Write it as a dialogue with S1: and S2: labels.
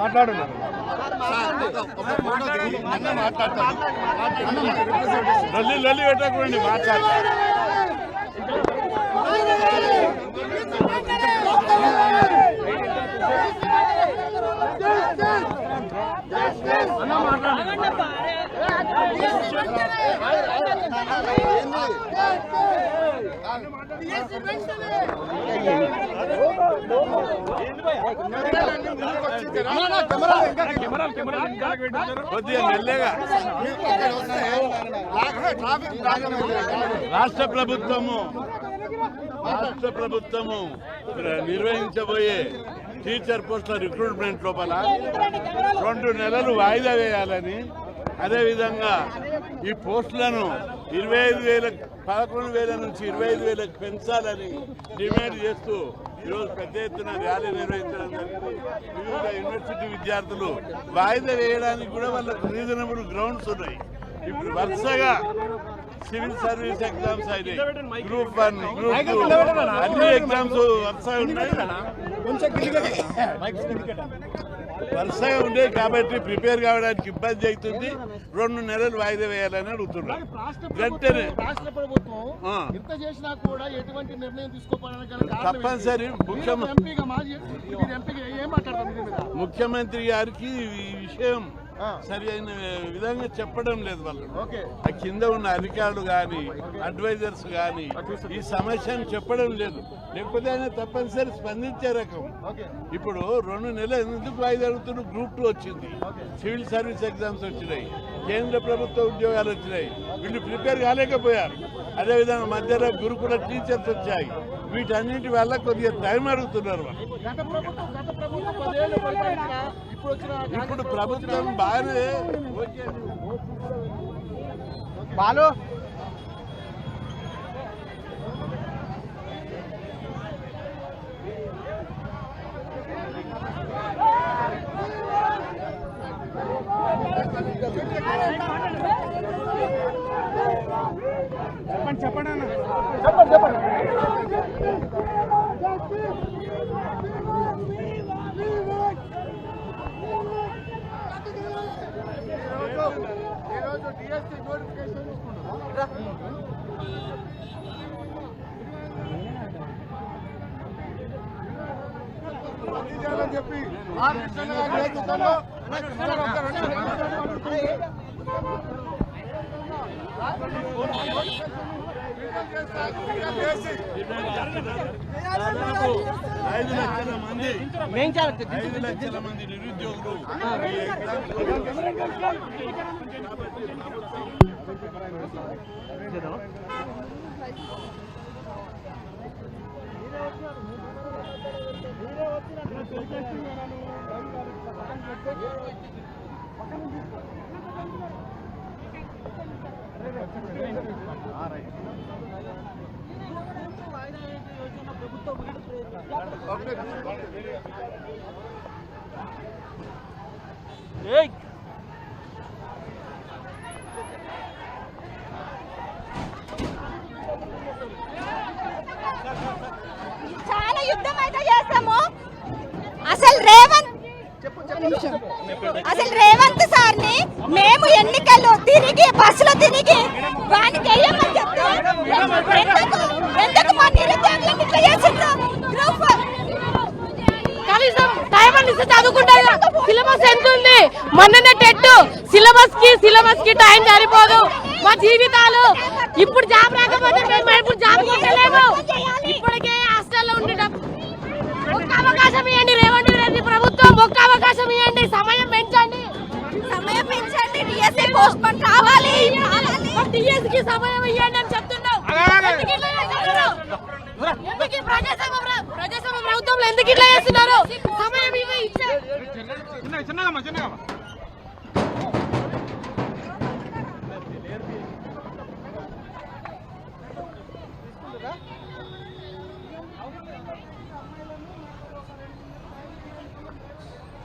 S1: మాట్లాడు లొల్లి పెట్టకండి మాట్లాడు రాష్ట్ర ప్రభుత్వము నిర్వహించబోయే టీచర్ పోస్టుల రిక్రూట్మెంట్ లోపల 2 నెలలు వాయిదా వేయాలని, అదేవిధంగా ఈ పోస్టులను 11,000 నుంచి 25,000 పెంచాలని డిమాండ్ చేస్తూ ఈరోజు పెద్ద ఎత్తున ర్యాలీ నిర్వహించడం జరిగింది. వివిధ యూనివర్సిటీ విద్యార్థులు వాయిదా వేయడానికి కూడా వాళ్ళకు రీజనబుల్ గ్రౌండ్స్ ఉన్నాయి. ఇప్పుడు వరుసగా సివిల్ సర్వీస్ ఎగ్జామ్స్ అయినాయి, గ్రూప్ 1, గ్రూప్ 2 అన్ని ఎగ్జామ్స్ వరుసగా ఉన్నాయి. వరుసగా ఉండే కాబట్టి ప్రిపేర్ కావడానికి ఇబ్బంది అవుతుంది. 2 నెలలు వాయిదా వేయాలని అడుగుతున్నారు. వెంటనే తప్పనిసరి ముఖ్యమంత్రి గారికి ఈ విషయం సరి అయిన విధంగా చెప్పడం లేదు. వాళ్ళు కింద ఉన్న అధికారులు కానీ అడ్వైజర్స్ కానీ ఈ సమస్యను చెప్పడం లేదు. లేకపోతే ఆయన తప్పనిసరి స్పందించే రకం. ఇప్పుడు 2 నెలలు ఎందుకు వాయిదా అడుగుతున్నారు? గ్రూప్ 2 వచ్చింది, సివిల్ సర్వీస్ ఎగ్జామ్స్ వచ్చినాయి, కేంద్ర ప్రభుత్వ ఉద్యోగాలు వచ్చినాయి. వీళ్ళు ప్రిపేర్ కాలేకపోయారు. అదేవిధంగా మధ్యలో గురుకుల టీచర్స్ వచ్చాయి. వీటన్నింటి వల్ల కొద్దిగా టైం అడుగుతున్నారు వాళ్ళు. ఇప్పుడు ప్రభుత్వం బాగానే బాలు చెప్పండి అన్న చెప్పండి. ఈరోజు డిఎస్సి నోటిఫికేషన్ చెప్పి దాదాపు 5 లక్షల మంది నిరుద్యోగులు
S2: చాలా యుద్ధం అయితే చేస్తాము. అసలు రేవంత్ సార్ని మేము ఎన్నికల్లో తిరిగి బస్సులో తిరిగి వానికి వేయమని చెప్తే ఎందుకు మా నిరుద్యోగులను ఇట్లా చేసిండ్రు?
S3: కనీసం టైం అని చదువుకుంటారు. సిలబస్ ఎంత ఉంది? మొన్ననే టెట్ సిలబస్ కి టైం సరిపోదు. మా జీవితాలు ఇప్పుడు జాబ్ రాకపోతే మేము ఇప్పుడు జాబ్ కొట్టలేము. ఇప్పటికే హాస్టల్లో ఉండి ఒక్క అవకాశం ఇవ్వండి రేవంత్ రెడ్డి ప్రభుత్వం, ఒక్క అవకాశం ఇవ్వండి. సమయం పెంచండి.
S2: డిఎస్సి పోస్ట్ పోన్ కావాలి.
S3: డిఎస్సి కి సమయం ఇవ్వండి అని చెప్తున్నాం. ప్రజాస్వామ్య ప్రభుత్వంలో ఎందుకు ఇట్లా చేస్తున్నారు? సమయం ఇవ్వ